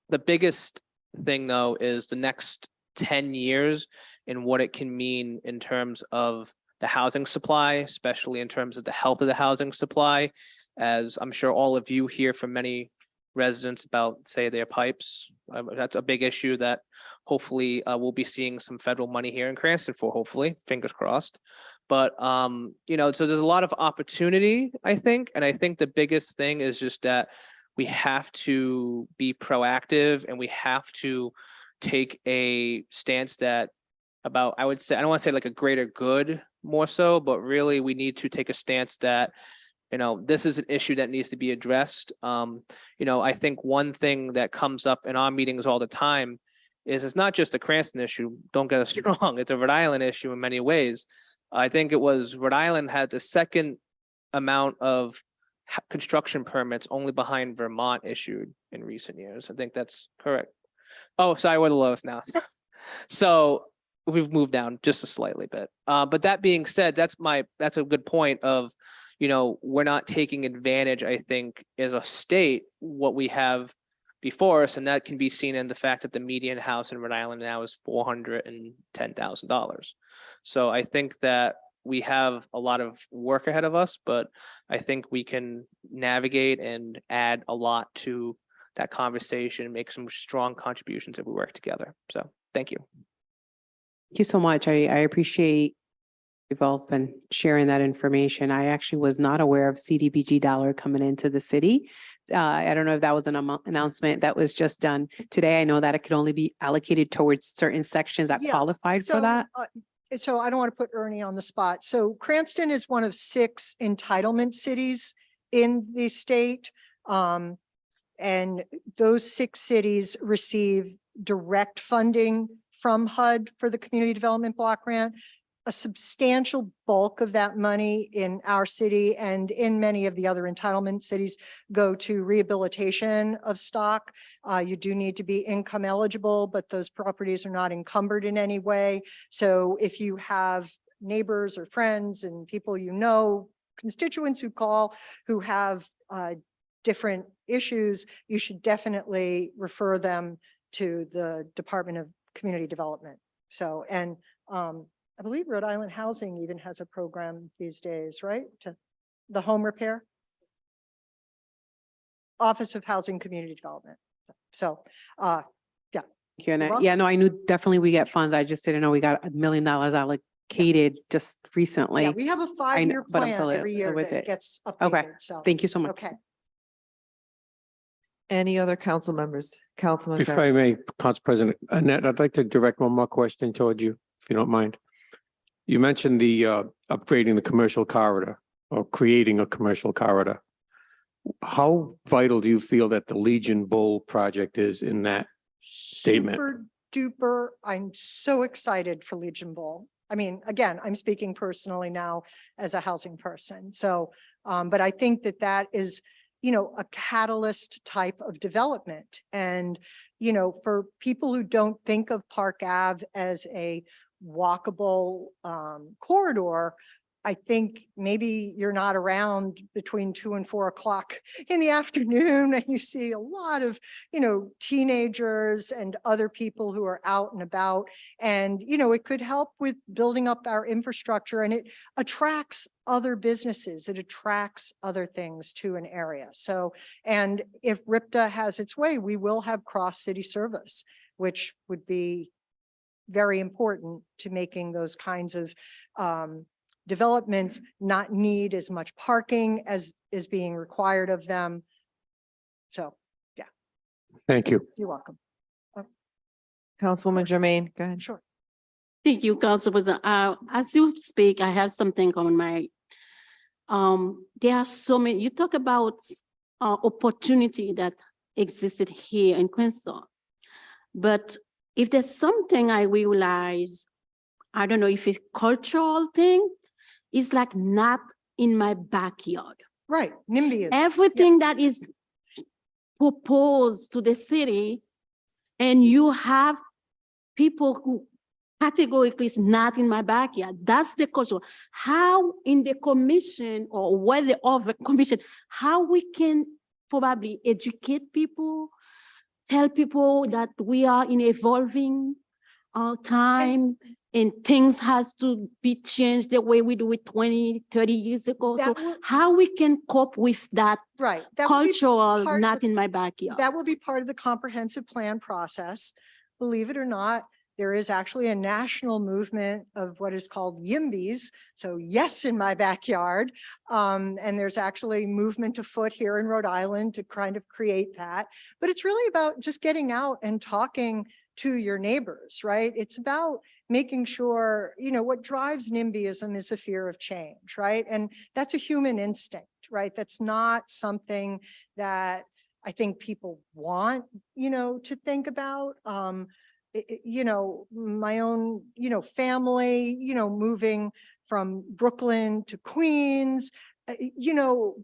the biggest thing though is the next 10 years and what it can mean in terms of the housing supply, especially in terms of the health of the housing supply, as I'm sure all of you hear from many residents about, say, their pipes. That's a big issue that hopefully we'll be seeing some federal money here in Cranston for, hopefully, fingers crossed. But, so there's a lot of opportunity, I think. And I think the biggest thing is just that we have to be proactive and we have to take a stance that about, I would say, I don't want to say like a greater good more so, but really we need to take a stance that, this is an issue that needs to be addressed. I think one thing that comes up in our meetings all the time is it's not just a Cranston issue. Don't get us wrong. It's a Rhode Island issue in many ways. I think it was Rhode Island had the second amount of construction permits only behind Vermont issued in recent years. I think that's correct. Oh, sorry, we're the lowest now. So we've moved down just a slightly bit. But that being said, that's a good point of, we're not taking advantage, I think, as a state, what we have before us, and that can be seen in the fact that the median house in Rhode Island now is $410,000. So I think that we have a lot of work ahead of us, but I think we can navigate and add a lot to that conversation, make some strong contributions if we work together. So thank you. Thank you so much. I appreciate you both and sharing that information. I actually was not aware of CDBG dollar coming into the city. I don't know if that was an announcement that was just done today. I know that it could only be allocated towards certain sections that Yeah, qualified for So, that. So I don't want to put Ernie on the spot. So Cranston is one of 6 entitlement cities in the state. And those 6 cities receive direct funding from HUD for the Community Development Block Grant. A substantial bulk of that money in our city and in many of the other entitlement cities go to rehabilitation of stock. You do need to be income eligible, but those properties are not encumbered in any way. So if you have neighbors or friends and people constituents who call who have different issues, you should definitely refer them to the Department of Community Development. So, and I believe Rhode Island Housing even has a program these days, right? To the home repair. Office of Housing Community Development. So, Thank you. And You're yeah, no, I knew definitely we get funds. I just didn't know we got $1 million allocated just recently. yeah, we have a 5-year but I'm plan familiar every year with that it. gets Okay. updated. So, Thank you so much. okay. Any other council members? Councilman. If Farrell. I may, Council President Annette, I'd like to direct one more question toward you, if you don't mind. You mentioned the upgrading the commercial corridor or creating a commercial corridor. How vital do you feel that the Legion Bowl project is in that statement? Super duper. I'm so excited for Legion Bowl. I mean, again, I'm speaking personally now as a housing person. So, but I think that is, a catalyst type of development. And, for people who don't think of Park Ave as a walkable corridor, I think maybe you're not around between 2 and 4 o'clock in the afternoon and you see a lot of, teenagers and other people who are out and about. And, it could help with building up our infrastructure, and it attracts other businesses. It attracts other things to an area. So, and if RIPTA has its way, we will have cross-city service, which would be very important to making those kinds of developments not need as much parking as is being required of them. So, yeah, Thank you. you're welcome. Councilwoman Jermaine, go ahead. Sure. Thank you, Council President. As you speak, I have something on my, there are so many, you talk about opportunity that existed here in Quincy. But if there's something I realize, I don't know if it's cultural thing, it's like not in my backyard. Right, NIMBY is. Everything yes. that is proposed to the city, and you have people who categorically is not in my backyard. That's the culture. How in the commission or whether of the commission, how we can probably educate people, tell people that we are in evolving time and things has to be changed the way we do it 20, 30 years ago. So That will- how we can cope with that Right. That will be cultural, part of not the- in my backyard. That will be part of the comprehensive plan process. Believe it or not, there is actually a national movement of what is called YIMBYs. So yes, in my backyard. And there's actually movement afoot here in Rhode Island to kind of create that. But it's really about just getting out and talking to your neighbors, right? It's about making sure, what drives NIMBYism is a fear of change, right? And that's a human instinct, right? That's not something that I think people want, to think about. you know, my own, you know, family, you know, moving from Brooklyn to Queens, you know,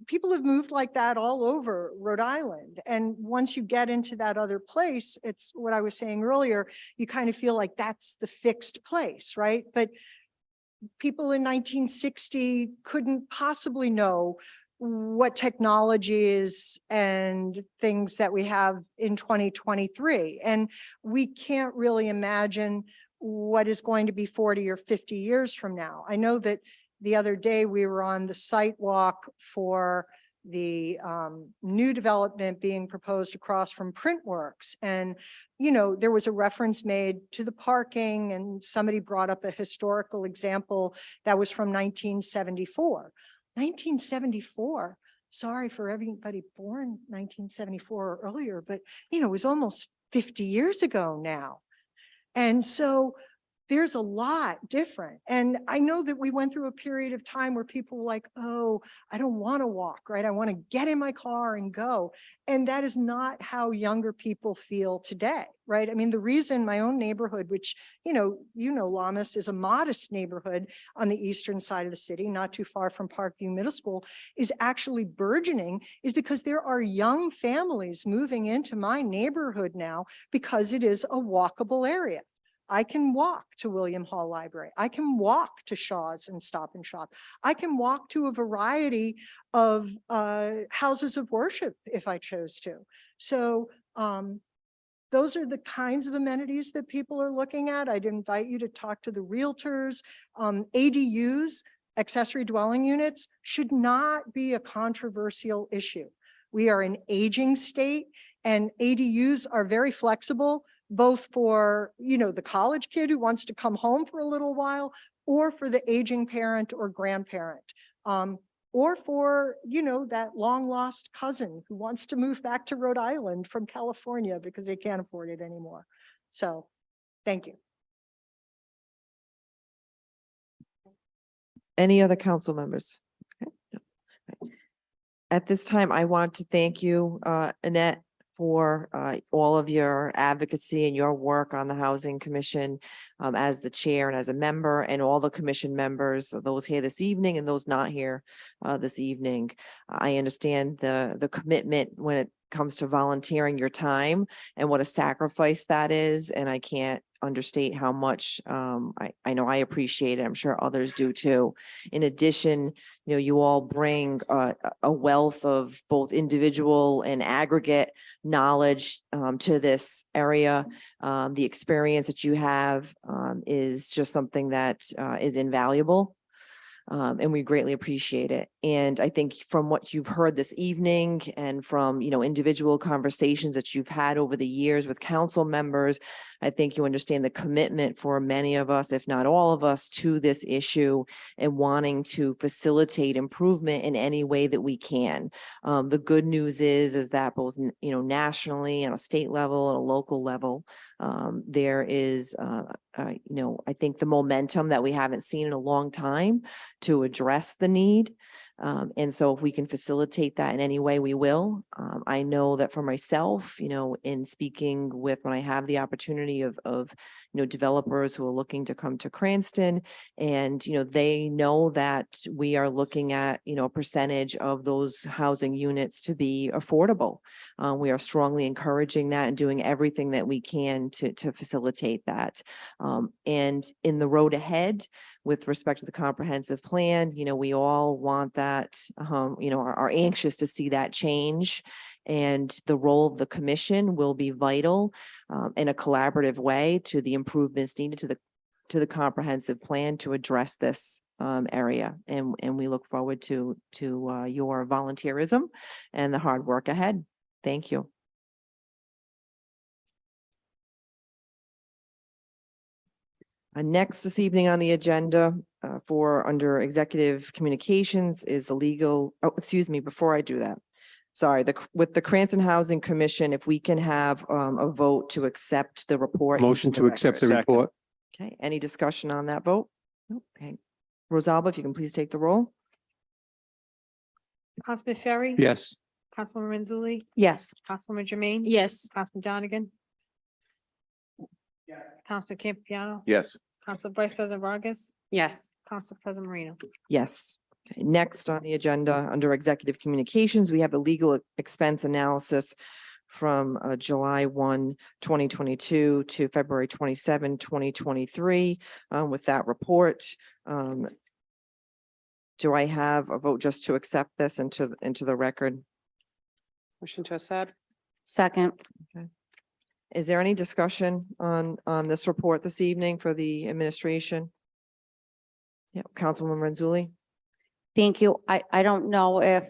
people have moved like that all over Rhode Island. And once you get into that other place, it's what I was saying earlier, you kind of feel like that's the fixed place, right? But people in 1960 couldn't possibly know what technologies and things that we have in 2023. And we can't really imagine what is going to be 40 or 50 years from now. I know that the other day we were on the site walk for the new development being proposed across from Printworks. And, you know, there was a reference made to the parking, and somebody brought up a historical example that was from 1974. 1974, sorry for everybody born 1974 or earlier, but, you know, it was almost 50 years ago now. And so there's a lot different. And I know that we went through a period of time where people were like, oh, I don't want to walk, right? I want to get in my car and go. And that is not how younger people feel today, right? I mean, the reason my own neighborhood, which, you know, Lammas is a modest neighborhood on the eastern side of the city, not too far from Parkview Middle School, is actually burgeoning is because there are young families moving into my neighborhood now because it is a walkable area. I can walk to William Hall Library. I can walk to Shaw's and Stop and Shop. I can walk to a variety of houses of worship if I chose to. So those are the kinds of amenities that people are looking at. I'd invite you to talk to the realtors. ADUs, accessory dwelling units, should not be a controversial issue. We are an aging state, and ADUs are very flexible, both for, you know, the college kid who wants to come home for a little while, or for the aging parent or grandparent, or for, you know, that long lost cousin who wants to move back to Rhode Island from California because they can't afford it anymore. So, thank you. Any other council members? Okay, no. Right. At this time, I want to thank you, Annette, for all of your advocacy and your work on the Housing Commission as the chair and as a member, and all the commission members, those here this evening and those not here this evening. I understand the commitment when it comes to volunteering your time and what a sacrifice that is. And I can't understate how much I know I appreciate it. I'm sure others do too. In addition, you know, you all bring a wealth of both individual and aggregate knowledge to this area. The experience that you have is just something that is invaluable. And we greatly appreciate it. And I think from what you've heard this evening and from, you know, individual conversations that you've had over the years with council members, I think you understand the commitment for many of us, if not all of us, to this issue and wanting to facilitate improvement in any way that we can. The good news is that both, you know, nationally, on a state level, at a local level, there is, you know, I think the momentum that we haven't seen in a long time to address the need. And so if we can facilitate that in any way, we will. I know that for myself, you know, in speaking with, when I have the opportunity of, you know, developers who are looking to come to Cranston, and, you know, they know that we are looking at, you know, a percentage of those housing units to be affordable. We are strongly encouraging that and doing everything that we can to facilitate that. And in the road ahead, with respect to the comprehensive plan, you know, we all want that, you know, are anxious to see that change. And the role of the commission will be vital in a collaborative way to the improvements needed to the comprehensive plan to address this area. And we look forward to your volunteerism and the hard work ahead. Thank you. Next this evening on the agenda for under executive communications is the legal, oh, excuse me, before I do that. Sorry, with the Cranston Housing Commission, if we can have a vote to accept the report. Motion into to the accept the record. report. Okay, any discussion on that vote? Nope. Okay. Rosalba, if you can please take the roll. Councilman Ferry? Yes. Councilwoman Renzulli? Yes. Councilwoman Jermaine? Yes. Councilman Donegan? Council Campiano, Yes. Council Vice President Vargas, Yes. Council President Marino. Yes. Okay, next on the agenda, under executive communications, we have a legal expense analysis from July 1, 2022 to February 27, 2023. With that report, do I have a vote just to accept this into the record? Motion to accept. Second, Is there any discussion on this report this evening for the administration? Yeah, Councilwoman Renzulli? thank you. I don't know if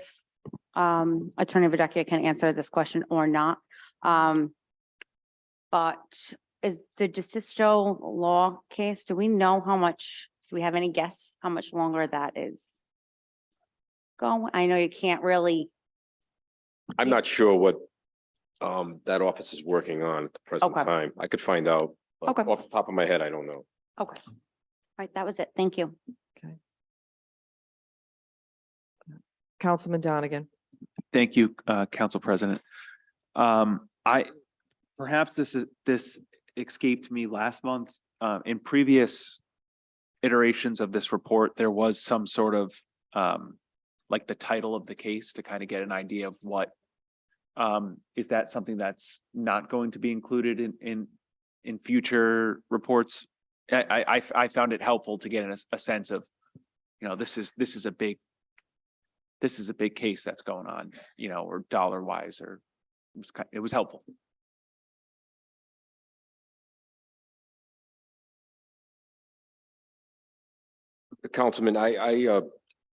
Attorney Videcchia can answer this question or not. But is the DeSisto law case, do we know how much, do we have any guess how much longer that is going? I know you can't really, I'm not sure what that office is working on at the present Okay. time. I could find out. But Okay. off the top of my head, I don't know. okay. All right, that was it. Thank you. Councilman Donegan? Thank you, Council President. Perhaps this escaped me last month. In previous iterations of this report, there was some sort of like the title of the case to kind of get an idea of what is that something that's not going to be included in future reports? I found it helpful to get a sense of, you know, this is a big case that's going on, you know, or dollar wise, or it was helpful. Councilman, I'm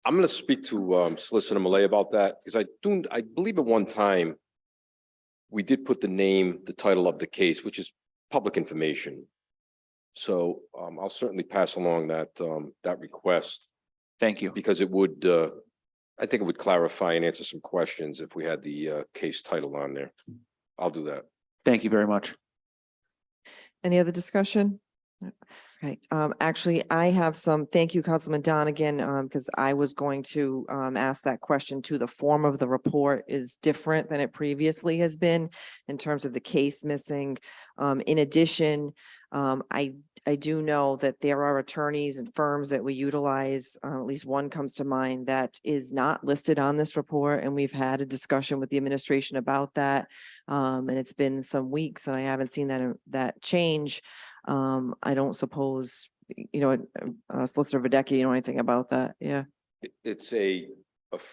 going to speak to Solicitor Malay about that because I believe at one time we did put the title of the case, which is public information. So I'll certainly pass along that request. Thank you. Because it would, I think it would clarify and answer some questions if we had the case title on there. I'll do that. Thank you very much. Any other discussion? Okay, actually, I have some, thank you, Councilman Donegan, because I was going to ask that question too. The form of the report is different than it previously has been in terms of the case missing. In addition, I do know that there are attorneys and firms that we utilize, at least one comes to mind that is not listed on this report, and we've had a discussion with the administration about that. And it's been some weeks and I haven't seen that change. I don't suppose, you know, Solicitor Videcchia, you know anything about that? Yeah. It's a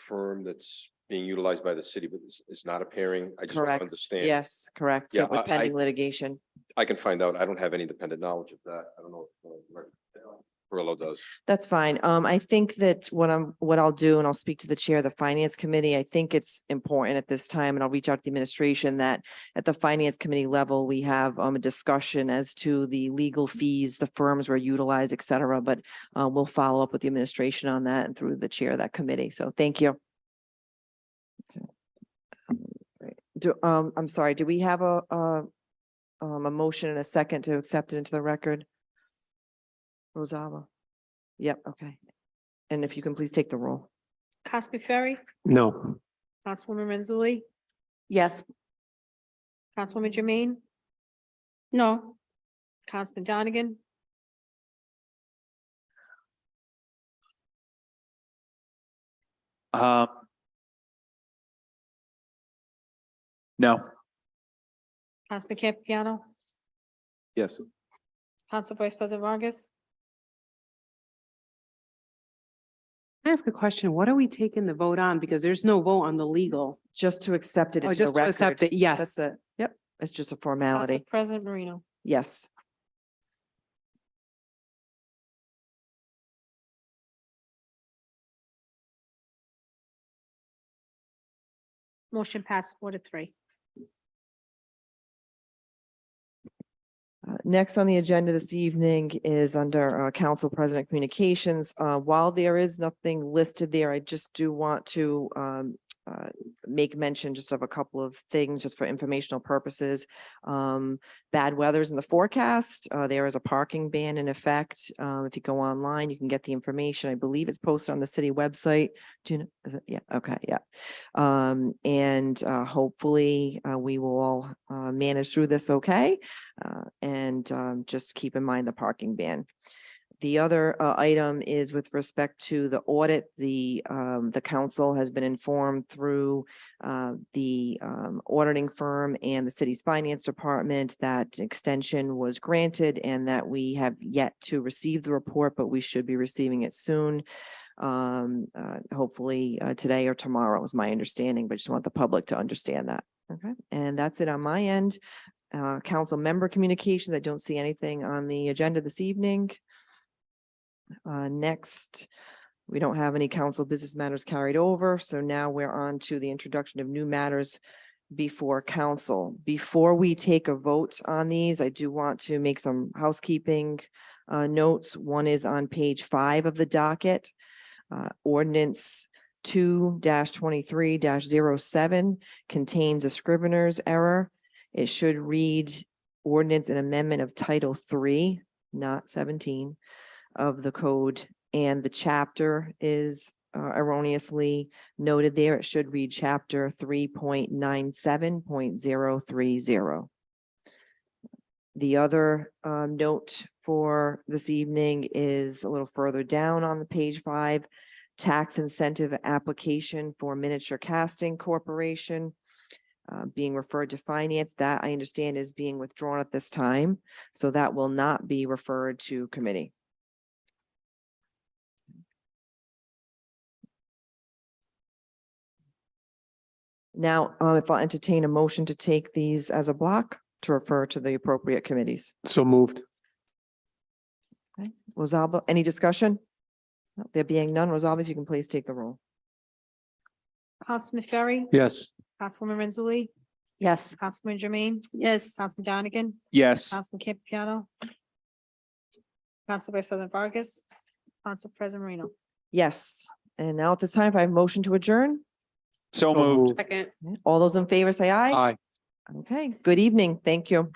firm that's being utilized by the city, but it's not appearing. I just want to Correct. understand. Yes, correct. Yeah, Yeah, with I- pending litigation. I can find out. I don't have any independent knowledge of that. I don't know if Perillo does. That's fine. I think that what I'll do, and I'll speak to the chair of the finance committee. I think it's important at this time, and I'll reach out to the administration that at the finance committee level, we have a discussion as to the legal fees, the firms were utilized, et cetera. But we'll follow up with the administration on that and through the chair of that committee. So thank you. Okay. Right. I'm sorry, do we have a motion and a second to accept it into the record? Rosalba. Yep, okay. And if you can please take the roll. Caspi Ferry, No. Councilwoman Renzulli, Yes, Councilwoman Jermaine, No. Councilman Donegan, No. Councilman Campiano, Yes. Council Vice President Vargas, Can I ask a question? What are we taking the vote on? Because there's no vote on the legal. Just to accept it Oh, into the just to accept record. it, yes. That's it. Yep, it's just a Council formality. President Marino. Yes. Motion passed 4-3. Next on the agenda this evening is under Council President Communications. While there is nothing listed there, I just do want to make mention just of a couple of things, just for informational purposes. Bad weather's in the forecast. There is a parking ban in effect. If you go online, you can get the information. I believe it's posted on the city website. Do you know? Is it? Yeah, okay, yeah. And hopefully, we will all manage through this okay. And just keep in mind the parking ban. The other item is with respect to the audit. The council has been informed through the auditing firm and the city's finance department that extension was granted and that we have yet to receive the report, but we should be receiving it soon. Hopefully today or tomorrow is my understanding, but just want the public to understand that. Okay, and that's it on my end. Council member communications. I don't see anything on the agenda this evening. Next, we don't have any council business matters carried over, so now we're on to the introduction of new matters before council. Before we take a vote on these, I do want to make some housekeeping notes. One is on page 5 of the docket. Ordinance 2-23-07 contains a scrivener's error. It should read ordinance and amendment of Title 3, not 17. Of the code, and the chapter is erroneously noted there. It should read chapter 3.97.030. The other note for this evening is a little further down on the page 5, tax incentive application for Miniature Casting Corporation. Being referred to finance, that I understand is being withdrawn at this time, so that will not be referred to committee. Now, if I'll entertain a motion to take these as a block to refer to the appropriate committees. So moved. Okay, Rosalba, any discussion? No, there being none, Rosalba, if you can please take the roll. Councilman Ferry, Yes. Councilwoman Renzulli, Yes. Councilman Jermaine, Yes. Councilman Donegan, Yes. Councilman Campiano, Council Vice President Vargas, Council President Marino. Yes, and now at this time, if I have motion to adjourn, So moved. Second. all those in favor say aye. Aye. Okay, good evening. Thank you.